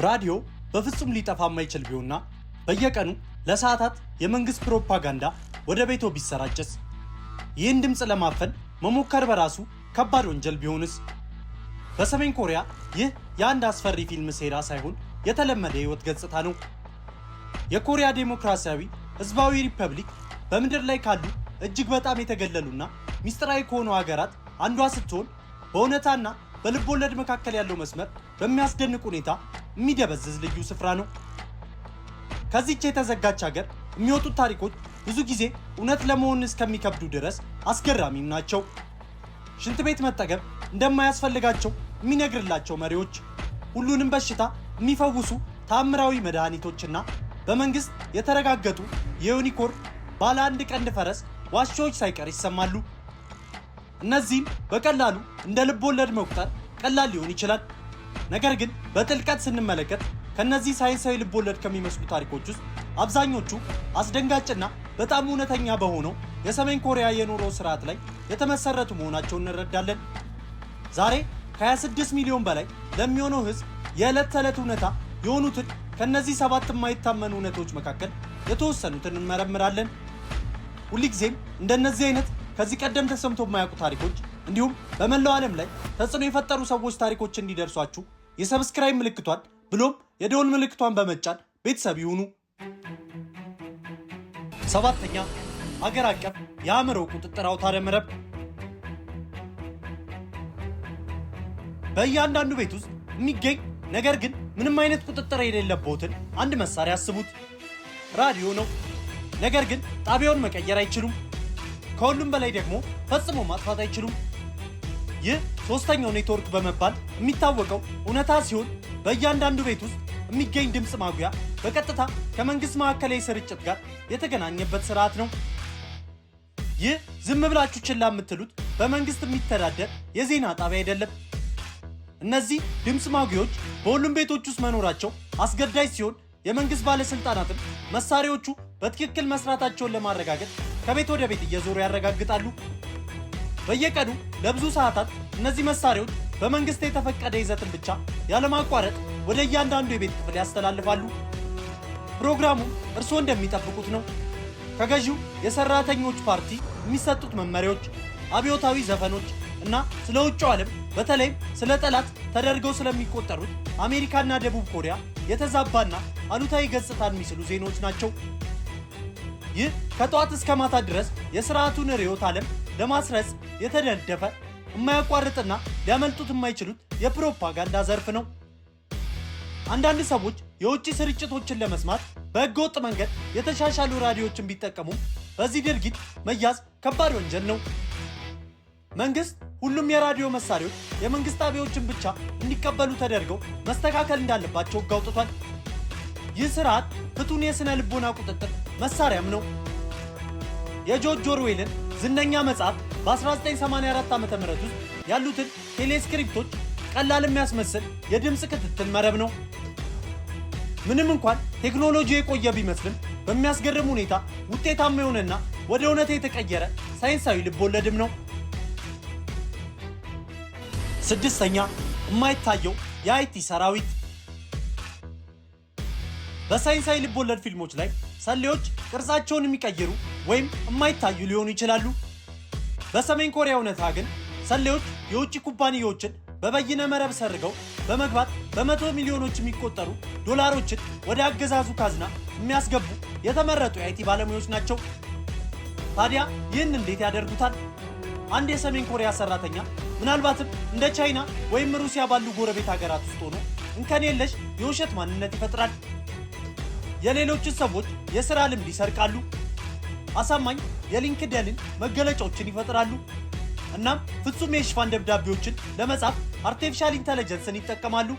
ራዲዮ በፍጹም ሊጠፋ የማይችል ቢሆንና በየቀኑ ለሰዓታት የመንግስት ፕሮፓጋንዳ ወደ ቤቶ ቢሰራጭስ? ይህን ድምጽ ለማፈን መሞከር በራሱ ከባድ ወንጀል ቢሆንስ? በሰሜን ኮሪያ ይህ የአንድ አስፈሪ ፊልም ሴራ ሳይሆን የተለመደ የህይወት ገጽታ ነው። የኮሪያ ዴሞክራሲያዊ ህዝባዊ ሪፐብሊክ በምድር ላይ ካሉ እጅግ በጣም የተገለሉና ሚስጥራዊ ከሆኑ ሀገራት አንዷ ስትሆን በእውነታና በልቦለድ መካከል ያለው መስመር በሚያስደንቅ ሁኔታ የሚደበዝዝ ልዩ ስፍራ ነው። ከዚህች የተዘጋች ሀገር የሚወጡት ታሪኮች ብዙ ጊዜ እውነት ለመሆን እስከሚከብዱ ድረስ አስገራሚም ናቸው። ሽንት ቤት መጠገብ እንደማያስፈልጋቸው የሚነግርላቸው መሪዎች፣ ሁሉንም በሽታ የሚፈውሱ ታምራዊ መድኃኒቶችና በመንግስት የተረጋገጡ የዩኒኮርን ባለ አንድ ቀንድ ፈረስ ዋሻዎች ሳይቀር ይሰማሉ። እነዚህም በቀላሉ እንደ ልብ ወለድ መቁጠር ቀላል ሊሆን ይችላል። ነገር ግን በጥልቀት ስንመለከት ከነዚህ ሳይንሳዊ ልብ ወለድ ከሚመስሉ ታሪኮች ውስጥ አብዛኞቹ አስደንጋጭና በጣም እውነተኛ በሆነው የሰሜን ኮሪያ የኑሮ ስርዓት ላይ የተመሰረቱ መሆናቸውን እንረዳለን። ዛሬ ከ26 ሚሊዮን በላይ ለሚሆነው ህዝብ የዕለት ተዕለት እውነታ የሆኑትን ከነዚህ 7 የማይታመኑ እውነቶች መካከል የተወሰኑትን እንመረምራለን። ሁልጊዜም እንደነዚህ አይነት ከዚህ ቀደም ተሰምቶ የማያውቁ ታሪኮች እንዲሁም በመላው ዓለም ላይ ተጽዕኖ የፈጠሩ ሰዎች ታሪኮች እንዲደርሷችሁ የሰብስክራይብ ምልክቷን ብሎም የደወል ምልክቷን በመጫን ቤተሰብ ይሁኑ። 7ኛ ሀገር አቀፍ የአእምሮ ቁጥጥር አውታረ መረብ። በእያንዳንዱ ቤት ውስጥ የሚገኝ ነገር ግን ምንም አይነት ቁጥጥር የሌለበትን አንድ መሳሪያ አስቡት። ራዲዮ ነው። ነገር ግን ጣቢያውን መቀየር አይችሉም። ከሁሉም በላይ ደግሞ ፈጽሞ ማጥፋት አይችሉም። ይህ ሶስተኛው ኔትወርክ በመባል የሚታወቀው እውነታ ሲሆን በእያንዳንዱ ቤት ውስጥ የሚገኝ ድምፅ ማጉያ በቀጥታ ከመንግስት ማዕከላዊ ስርጭት ጋር የተገናኘበት ስርዓት ነው። ይህ ዝም ብላችሁ ችላ የምትሉት በመንግስት የሚተዳደር የዜና ጣቢያ አይደለም። እነዚህ ድምፅ ማጉያዎች በሁሉም ቤቶች ውስጥ መኖራቸው አስገዳጅ ሲሆን የመንግስት ባለስልጣናትም መሳሪያዎቹ በትክክል መስራታቸውን ለማረጋገጥ ከቤት ወደ ቤት እየዞሩ ያረጋግጣሉ። በየቀኑ ለብዙ ሰዓታት እነዚህ መሳሪያዎች በመንግስት የተፈቀደ ይዘትን ብቻ ያለማቋረጥ ወደ እያንዳንዱ የቤት ክፍል ያስተላልፋሉ። ፕሮግራሙ እርስዎ እንደሚጠብቁት ነው። ከገዢው የሰራተኞች ፓርቲ የሚሰጡት መመሪያዎች፣ አብዮታዊ ዘፈኖች እና ስለ ውጭው ዓለም በተለይም ስለ ጠላት ተደርገው ስለሚቆጠሩት አሜሪካና ደቡብ ኮሪያ የተዛባና አሉታዊ ገጽታን የሚስሉ ዜናዎች ናቸው። ይህ ከጠዋት እስከ ማታ ድረስ የስርዓቱን ርዕዮተ ዓለም ለማስረጽ የተደገፈ የማያቋርጥና ሊያመልጡት የማይችሉት የፕሮፓጋንዳ ዘርፍ ነው። አንዳንድ ሰዎች የውጭ ስርጭቶችን ለመስማት በህገወጥ መንገድ የተሻሻሉ ራዲዮችን ቢጠቀሙም በዚህ ድርጊት መያዝ ከባድ ወንጀል ነው። መንግስት ሁሉም የራዲዮ መሳሪያዎች የመንግስት ጣቢያዎችን ብቻ እንዲቀበሉ ተደርገው መስተካከል እንዳለባቸው ህግ አውጥቷል። ይህ ስርዓት ፍቱን የስነ ልቦና ቁጥጥር መሳሪያም ነው። የጆርጅ ኦርዌልን ዝነኛ መጽሐፍ በ1984 ዓ.ም ውስጥ ያሉትን ቴሌስክሪፕቶች ቀላል የሚያስመስል የድምፅ ክትትል መረብ ነው። ምንም እንኳን ቴክኖሎጂ የቆየ ቢመስልም በሚያስገርም ሁኔታ ውጤታማ የሆነና ወደ እውነታ የተቀየረ ሳይንሳዊ ልቦለድም ነው። 6ኛ የማይታየው የአይቲ ሰራዊት። በሳይንሳዊ ልቦለድ ፊልሞች ላይ ሰሌዎች ቅርጻቸውን የሚቀይሩ ወይም የማይታዩ ሊሆኑ ይችላሉ። በሰሜን ኮሪያ እውነታ ግን ሰሌዎች የውጭ ኩባንያዎችን በበይነ መረብ ሰርገው በመግባት በመቶ ሚሊዮኖች የሚቆጠሩ ዶላሮችን ወደ አገዛዙ ካዝና የሚያስገቡ የተመረጡ የአይቲ ባለሙያዎች ናቸው። ታዲያ ይህን እንዴት ያደርጉታል? አንድ የሰሜን ኮሪያ ሰራተኛ ምናልባትም እንደ ቻይና ወይም ሩሲያ ባሉ ጎረቤት ሀገራት ውስጥ ሆኖ እንከን የለሽ የውሸት ማንነት ይፈጥራል። የሌሎችን ሰዎች የሥራ ልምድ ይሰርቃሉ። አሳማኝ የሊንክድኢን መገለጫዎችን ይፈጥራሉ። እናም ፍጹም የሽፋን ደብዳቤዎችን ለመጻፍ አርቲፊሻል ኢንተለጀንስን ይጠቀማሉ።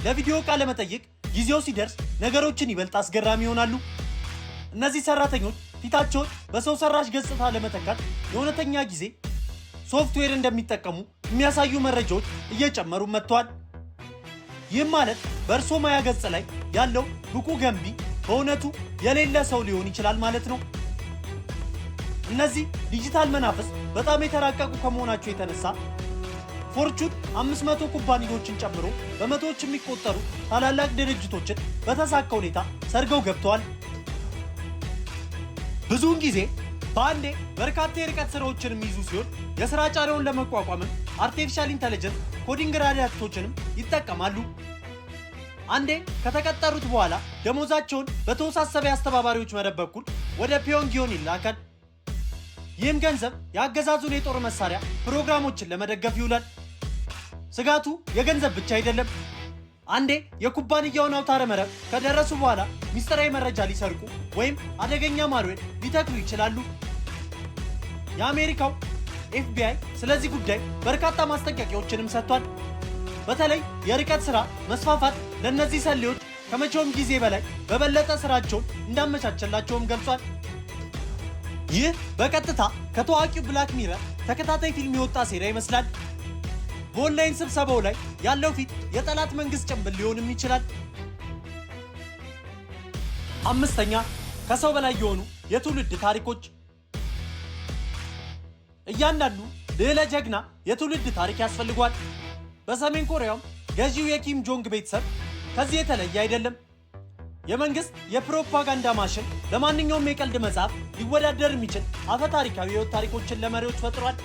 ለቪዲዮ ቃለ መጠይቅ ጊዜው ሲደርስ ነገሮችን ይበልጥ አስገራሚ ይሆናሉ። እነዚህ ሰራተኞች ፊታቸውን በሰው ሰራሽ ገጽታ ለመተካት የእውነተኛ ጊዜ ሶፍትዌር እንደሚጠቀሙ የሚያሳዩ መረጃዎች እየጨመሩ መጥተዋል። ይህም ማለት በእርሶ ማያ ገጽ ላይ ያለው ብቁ ገንቢ በእውነቱ የሌለ ሰው ሊሆን ይችላል ማለት ነው። እነዚህ ዲጂታል መናፍስት በጣም የተራቀቁ ከመሆናቸው የተነሳ ፎርቹን 500 ኩባንያዎችን ጨምሮ በመቶዎች የሚቆጠሩ ታላላቅ ድርጅቶችን በተሳካ ሁኔታ ሰርገው ገብተዋል። ብዙውን ጊዜ በአንዴ በርካታ የርቀት ስራዎችን የሚይዙ ሲሆን የስራ ጫናውን ለመቋቋምም አርቲፊሻል ኢንተለጀንስ ኮዲንግ ራዳቶችንም ይጠቀማሉ። አንዴ ከተቀጠሩት በኋላ ደሞዛቸውን በተወሳሰበ አስተባባሪዎች መደብ በኩል ወደ ፒዮንግዮን ይላካል። ይህም ገንዘብ የአገዛዙን የጦር መሳሪያ ፕሮግራሞችን ለመደገፍ ይውላል። ስጋቱ የገንዘብ ብቻ አይደለም። አንዴ የኩባንያውን አውታረ መረብ ከደረሱ በኋላ ሚስጥራዊ መረጃ ሊሰርቁ ወይም አደገኛ ማልዌር ሊተክሉ ይችላሉ። የአሜሪካው ኤፍቢአይ ስለዚህ ጉዳይ በርካታ ማስጠንቀቂያዎችንም ሰጥቷል። በተለይ የርቀት ስራ መስፋፋት ለእነዚህ ሰሌዎች ከመቼውም ጊዜ በላይ በበለጠ ስራቸውን እንዳመቻቸላቸውም ገልጿል። ይህ በቀጥታ ከታዋቂው ብላክ ሚረር ተከታታይ ፊልም የወጣ ሴራ ይመስላል። በኦንላይን ስብሰባው ላይ ያለው ፊት የጠላት መንግስት ጭንብል ሊሆንም ይችላል። አምስተኛ ከሰው በላይ የሆኑ የትውልድ ታሪኮች። እያንዳንዱ ልዕለ ጀግና የትውልድ ታሪክ ያስፈልጓል። በሰሜን ኮሪያውም ገዢው የኪም ጆንግ ቤተሰብ ከዚህ የተለየ አይደለም። የመንግስት የፕሮፓጋንዳ ማሽን ለማንኛውም የቀልድ መጽሐፍ ሊወዳደር የሚችል አፈ ታሪካዊ የህይወት ታሪኮችን ለመሪዎች ፈጥሯል።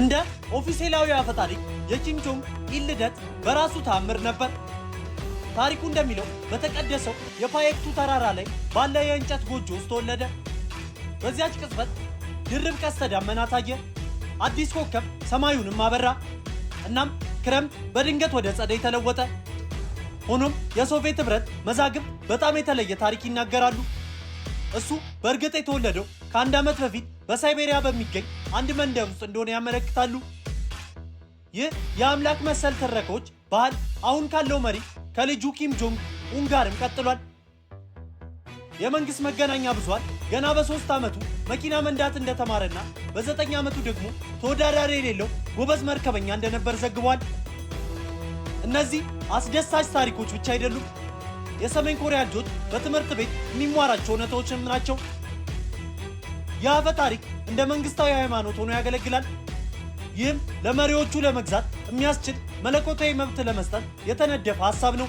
እንደ ኦፊሴላዊ አፈ ታሪክ የኪም ጆንግ ኢል ልደት በራሱ ተአምር ነበር። ታሪኩ እንደሚለው በተቀደሰው የፓየክቱ ተራራ ላይ ባለ የእንጨት ጎጆ ውስጥ ተወለደ። በዚያች ቅጽበት ድርብ ቀስተ ደመና ታየ፣ አዲስ ኮከብ ሰማዩንም አበራ። እናም ክረምት በድንገት ወደ ጸደይ ተለወጠ። ሆኖም የሶቪየት ህብረት መዛግብት በጣም የተለየ ታሪክ ይናገራሉ። እሱ በእርግጥ የተወለደው ከ1 ዓመት በፊት በሳይቤሪያ በሚገኝ አንድ መንደር ውስጥ እንደሆነ ያመለክታሉ። ይህ የአምላክ መሰል ትረካዎች ባህል አሁን ካለው መሪ ከልጁ ኪም ጆንግ ኡን ጋርም ቀጥሏል። የመንግስት መገናኛ ብዙሃን ገና በ3 ዓመቱ መኪና መንዳት እንደተማረና በ9 ዓመቱ ደግሞ ተወዳዳሪ የሌለው ጎበዝ መርከበኛ እንደነበር ዘግቧል። እነዚህ አስደሳች ታሪኮች ብቻ አይደሉም። የሰሜን ኮሪያ ልጆች በትምህርት ቤት የሚማራቸው እውነታዎችም ናቸው። የአፈ ታሪክ እንደ መንግስታዊ ሃይማኖት ሆኖ ያገለግላል። ይህም ለመሪዎቹ ለመግዛት የሚያስችል መለኮታዊ መብት ለመስጠት የተነደፈ ሐሳብ ነው።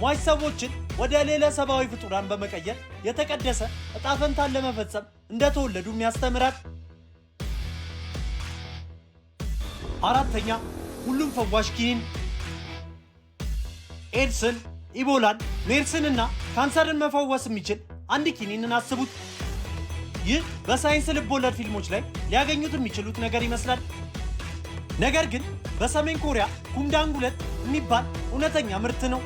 ሟች ሰዎችን ወደ ሌላ ሰብአዊ ፍጡራን በመቀየር የተቀደሰ ዕጣ ፈንታን ለመፈጸም እንደተወለዱም ያስተምራል። አራተኛ ሁሉም ፈዋሽ ኪኒን። ኤድስን፣ ኢቦላን፣ ሜርስን እና ካንሰርን መፈወስ የሚችል አንድ ኪኒንን አስቡት። ይህ በሳይንስ ልቦለድ ፊልሞች ላይ ሊያገኙት የሚችሉት ነገር ይመስላል። ነገር ግን በሰሜን ኮሪያ ኩምዳንግ 2 የሚባል እውነተኛ ምርት ነው።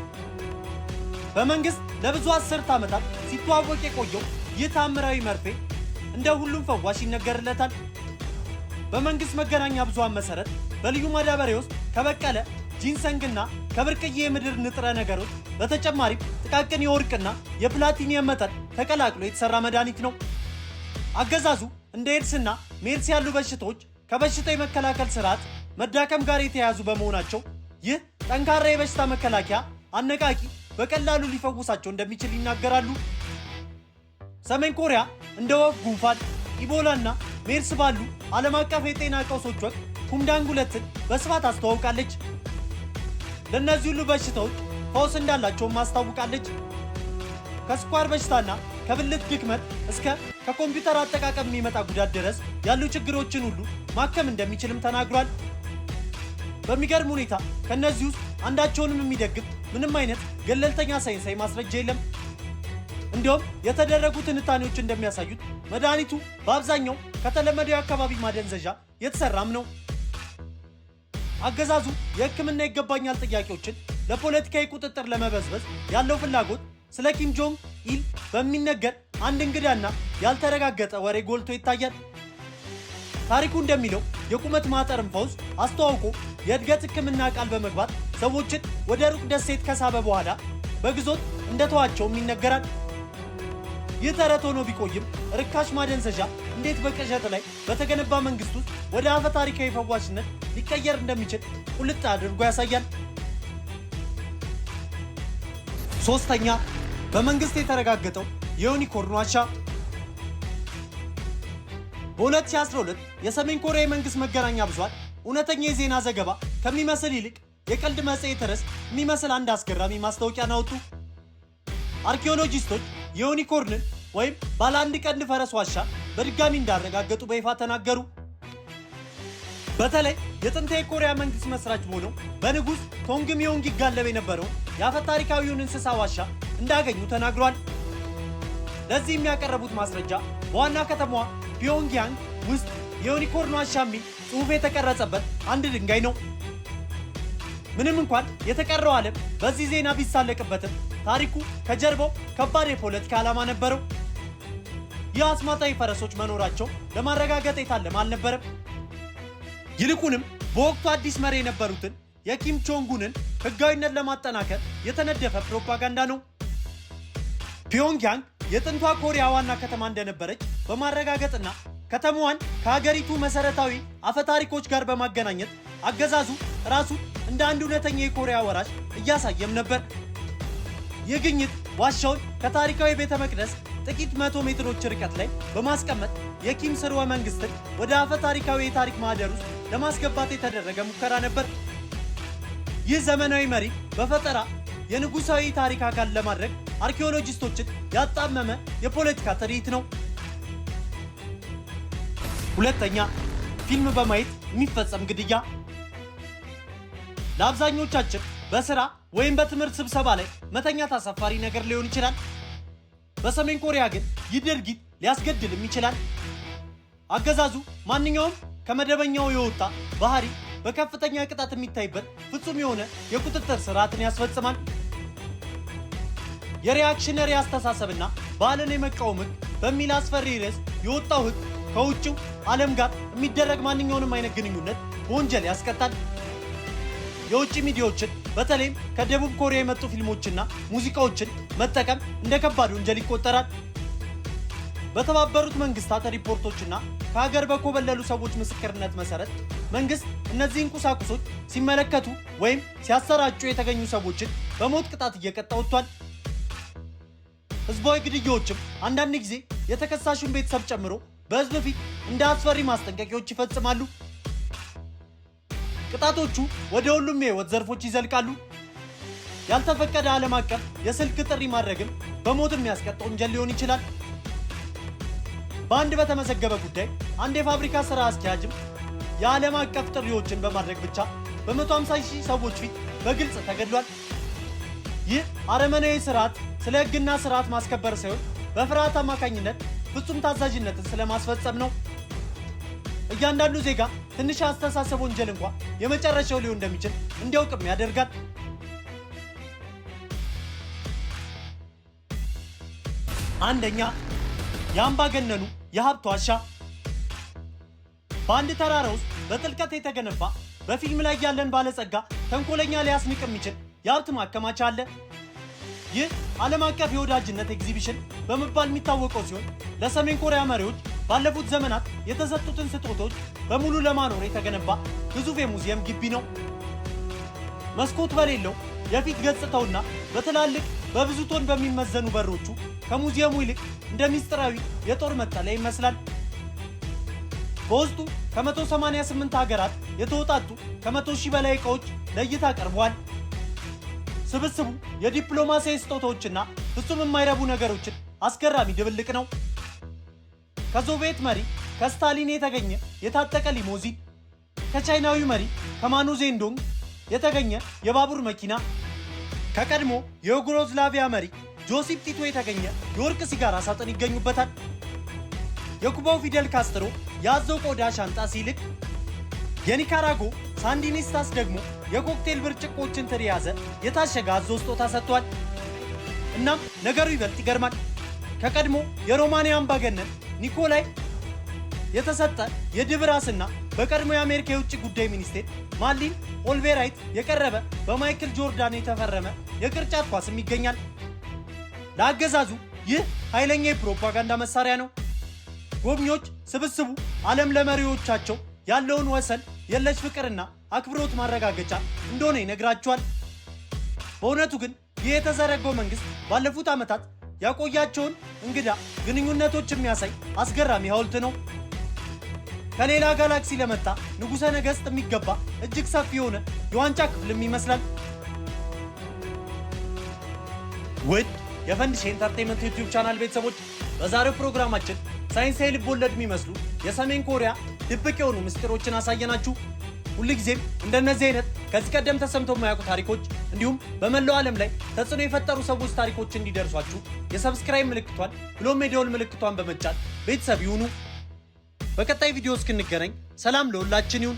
በመንግስት ለብዙ 10 ዓመታት ሲተዋወቅ የቆየው ይህ ታምራዊ መርፌ እንደ ሁሉም ፈዋሽ ይነገርለታል። በመንግስት መገናኛ ብዙሃን መሰረት በልዩ ማዳበሪያ ውስጥ ከበቀለ ጂንሰንግና ከብርቅዬ የምድር ንጥረ ነገሮች በተጨማሪም ጥቃቅን የወርቅና የፕላቲኒየም መጠን ተቀላቅሎ የተሰራ መድኃኒት ነው። አገዛዙ እንደ ኤድስና ሜርስ ያሉ በሽታዎች ከበሽታው የመከላከል ስርዓት መዳከም ጋር የተያያዙ በመሆናቸው ይህ ጠንካራ የበሽታ መከላከያ አነቃቂ በቀላሉ ሊፈውሳቸው እንደሚችል ይናገራሉ። ሰሜን ኮሪያ እንደ ወፍ፣ ጉንፋን፣ ኢቦላና ሜርስ ባሉ ዓለም አቀፍ የጤና ቀውሶች ወቅት ኩምዳንግ 2ን በስፋት አስተዋውቃለች። ለእነዚህ ሁሉ በሽታዎች ፈውስ እንዳላቸውም አስታውቃለች። ከስኳር በሽታና ከብልት ድክመት እስከ ከኮምፒውተር አጠቃቀም የሚመጣ ጉዳት ድረስ ያሉ ችግሮችን ሁሉ ማከም እንደሚችልም ተናግሯል። በሚገርም ሁኔታ ከነዚህ ውስጥ አንዳቸውንም የሚደግፍ ምንም አይነት ገለልተኛ ሳይንሳዊ ማስረጃ የለም። እንዲሁም የተደረጉ ትንታኔዎች እንደሚያሳዩት መድኃኒቱ በአብዛኛው ከተለመደው የአካባቢ ማደንዘዣ የተሰራም ነው። አገዛዙ የሕክምና ይገባኛል ጥያቄዎችን ለፖለቲካዊ ቁጥጥር ለመበዝበዝ ያለው ፍላጎት ስለ ኪም ጆንግ ኢል በሚነገር አንድ እንግዳና ያልተረጋገጠ ወሬ ጎልቶ ይታያል። ታሪኩ እንደሚለው የቁመት ማጠርን ፈውስ አስተዋውቆ የእድገት ሕክምና ቃል በመግባት ሰዎችን ወደ ሩቅ ደሴት ከሳበ በኋላ በግዞት እንደተዋቸውም ይነገራል። ይህ ተረት ሆኖ ቢቆይም ርካሽ ማደንዘዣ እንዴት በቅዠት ላይ በተገነባ መንግስት ውስጥ ወደ አፈ ታሪካዊ ፈዋሽነት ሊቀየር እንደሚችል ቁልጥ አድርጎ ያሳያል። ሶስተኛ በመንግስት የተረጋገጠው የዩኒኮርን ዋሻ። በ2012 የሰሜን ኮሪያ የመንግስት መገናኛ ብዙሃን እውነተኛ የዜና ዘገባ ከሚመስል ይልቅ የቀልድ መጽሔት ርዕስ የሚመስል አንድ አስገራሚ ማስታወቂያን አወጡ። አርኪኦሎጂስቶች የዩኒኮርንን ወይም ባለ አንድ ቀንድ ፈረስ ዋሻ በድጋሚ እንዳረጋገጡ በይፋ ተናገሩ። በተለይ የጥንት የኮሪያ መንግስት መስራች በሆነው በንጉስ ቶንግሚዮንግ ይጋለብ የነበረውን የአፈ ታሪካዊውን እንስሳ ዋሻ እንዳገኙ ተናግሯል። ለዚህ የሚያቀረቡት ማስረጃ በዋና ከተማዋ ፒዮንግያንግ ውስጥ የዩኒኮርን ዋሻ የሚል ጽሑፍ የተቀረጸበት አንድ ድንጋይ ነው። ምንም እንኳን የተቀረው ዓለም በዚህ ዜና ቢሳለቅበትም ታሪኩ ከጀርባው ከባድ የፖለቲካ ዓላማ ነበረው። ይህ አስማታዊ ፈረሶች መኖራቸው ለማረጋገጥ የታለመ አልነበረም። ይልቁንም በወቅቱ አዲስ መሪ የነበሩትን የኪም ቾንጉንን ህጋዊነት ለማጠናከር የተነደፈ ፕሮፓጋንዳ ነው። ፒዮንግያንግ የጥንቷ ኮሪያ ዋና ከተማ እንደነበረች በማረጋገጥና ከተማዋን ከሀገሪቱ መሰረታዊ አፈታሪኮች ጋር በማገናኘት አገዛዙ ራሱን እንደ አንድ እውነተኛ የኮሪያ ወራሽ እያሳየም ነበር። ይህ ግኝት ዋሻውን ከታሪካዊ ቤተ መቅደስ ጥቂት 100 ሜትሮች ርቀት ላይ በማስቀመጥ የኪም ስርወ መንግስትን ወደ አፈ ታሪካዊ የታሪክ ማህደር ውስጥ ለማስገባት የተደረገ ሙከራ ነበር። ይህ ዘመናዊ መሪ በፈጠራ የንጉሳዊ ታሪክ አካል ለማድረግ አርኪኦሎጂስቶችን ያጣመመ የፖለቲካ ትርኢት ነው። ሁለተኛ፣ ፊልም በማየት የሚፈጸም ግድያ። ለአብዛኞቻችን በስራ ወይም በትምህርት ስብሰባ ላይ መተኛት አሳፋሪ ነገር ሊሆን ይችላል። በሰሜን ኮሪያ ግን ይህ ድርጊት ሊያስገድልም ይችላል። አገዛዙ ማንኛውም ከመደበኛው የወጣ ባህሪ በከፍተኛ ቅጣት የሚታይበት ፍጹም የሆነ የቁጥጥር ስርዓትን ያስፈጽማል። የሪአክሽነሪ አስተሳሰብና ባህልን የመቃወም ህግ በሚል አስፈሪ ርዕስ የወጣው ህግ ከውጭው ዓለም ጋር የሚደረግ ማንኛውንም አይነት ግንኙነት በወንጀል ያስቀጣል። የውጭ ሚዲያዎችን በተለይም ከደቡብ ኮሪያ የመጡ ፊልሞችና ሙዚቃዎችን መጠቀም እንደ ከባድ ወንጀል ይቆጠራል። በተባበሩት መንግስታት ሪፖርቶችና ከሀገር በኮበለሉ ሰዎች ምስክርነት መሰረት መንግስት እነዚህን ቁሳቁሶች ሲመለከቱ ወይም ሲያሰራጩ የተገኙ ሰዎችን በሞት ቅጣት እየቀጣ ወጥቷል። ህዝባዊ ግድያዎችም አንዳንድ ጊዜ የተከሳሹን ቤተሰብ ጨምሮ በህዝብ ፊት እንደ አስፈሪ ማስጠንቀቂያዎች ይፈጽማሉ። ቅጣቶቹ ወደ ሁሉም የህይወት ዘርፎች ይዘልቃሉ። ያልተፈቀደ ዓለም አቀፍ የስልክ ጥሪ ማድረግም በሞት የሚያስቀጣ ወንጀል ሊሆን ይችላል። በአንድ በተመዘገበ ጉዳይ አንድ የፋብሪካ ስራ አስኪያጅም የዓለም አቀፍ ጥሪዎችን በማድረግ ብቻ በ150,000 ሰዎች ፊት በግልጽ ተገድሏል። ይህ አረመናዊ ስርዓት ስለ ህግና ስርዓት ማስከበር ሳይሆን በፍርሃት አማካኝነት ፍጹም ታዛዥነትን ስለማስፈጸም ነው። እያንዳንዱ ዜጋ ትንሽ አስተሳሰብ ወንጀል እንኳ የመጨረሻው ሊሆን እንደሚችል እንዲያውቅም ያደርጋል። አንደኛ፣ የአምባገነኑ የሀብት ዋሻ። በአንድ ተራራ ውስጥ በጥልቀት የተገነባ በፊልም ላይ ያለን ባለጸጋ ተንኮለኛ ሊያስንቅ የሚችል የሀብት ማከማቻ አለ። ይህ ዓለም አቀፍ የወዳጅነት ኤግዚቢሽን በመባል የሚታወቀው ሲሆን ለሰሜን ኮሪያ መሪዎች ባለፉት ዘመናት የተሰጡትን ስጦታዎች በሙሉ ለማኖር የተገነባ ግዙፍ የሙዚየም ግቢ ነው። መስኮት በሌለው የፊት ገጽታውና በትላልቅ በብዙ ቶን በሚመዘኑ በሮቹ ከሙዚየሙ ይልቅ እንደ ሚስጥራዊ የጦር መጠለያ ይመስላል። በውስጡ ከ188 ሀገራት የተውጣጡ ከ100,000 በላይ ዕቃዎች ለእይታ ቀርበዋል። ስብስቡ የዲፕሎማሲያዊ ስጦታዎችና ፍጹም የማይረቡ ነገሮችን አስገራሚ ድብልቅ ነው። ከሶቪየት መሪ ከስታሊን የተገኘ የታጠቀ ሊሞዚን፣ ከቻይናዊ መሪ ከማኑ ዜንዶንግ የተገኘ የባቡር መኪና፣ ከቀድሞ የዩጎዝላቪያ መሪ ጆሲፕ ቲቶ የተገኘ የወርቅ ሲጋራ ሳጥን ይገኙበታል። የኩባው ፊደል ካስትሮ የአዞ ቆዳ ሻንጣ ሲልክ፣ የኒካራጎ ሳንዲኒስታስ ደግሞ የኮክቴል ብርጭቆችን ትሪ የያዘ የታሸገ አዞ ስጦታ ሰጥቷል። እናም ነገሩ ይበልጥ ይገርማል። ከቀድሞ የሮማኒያ አምባገነን ኒኮላይ የተሰጠ የድብ ራስና በቀድሞ የአሜሪካ የውጭ ጉዳይ ሚኒስቴር ማርሊን ኦልቤራይት የቀረበ በማይክል ጆርዳን የተፈረመ የቅርጫት ኳስም ይገኛል። ለአገዛዙ ይህ ኃይለኛ የፕሮፓጋንዳ መሳሪያ ነው። ጎብኚዎች ስብስቡ ዓለም ለመሪዎቻቸው ያለውን ወሰን የለሽ ፍቅርና አክብሮት ማረጋገጫ እንደሆነ ይነግራቸዋል። በእውነቱ ግን ይህ የተዘረጋው መንግስት ባለፉት ዓመታት ያቆያቸውን እንግዳ ግንኙነቶች የሚያሳይ አስገራሚ ሐውልት ነው። ከሌላ ጋላክሲ ለመጣ ንጉሠ ነገሥት የሚገባ እጅግ ሰፊ የሆነ የዋንጫ ክፍልም ይመስላል። ውድ የፈንድሽ ኢንተርቴይንመንት ዩቲዩብ ቻናል ቤተሰቦች በዛሬው ፕሮግራማችን ሳይንሳዊ ልቦለድ የሚመስሉ የሰሜን ኮሪያ ድብቅ የሆኑ ምስጢሮችን አሳየናችሁ። ሁልጊዜም እንደነዚህ አይነት ከዚህ ቀደም ተሰምተው የማያውቁ ታሪኮች እንዲሁም በመላው ዓለም ላይ ተጽዕኖ የፈጠሩ ሰዎች ታሪኮች እንዲደርሷችሁ የሰብስክራይብ ምልክቷን ብሎም የደወል ምልክቷን በመጫን ቤተሰብ ይሁኑ። በቀጣይ ቪዲዮ እስክንገናኝ ሰላም ለሁላችን ይሁን።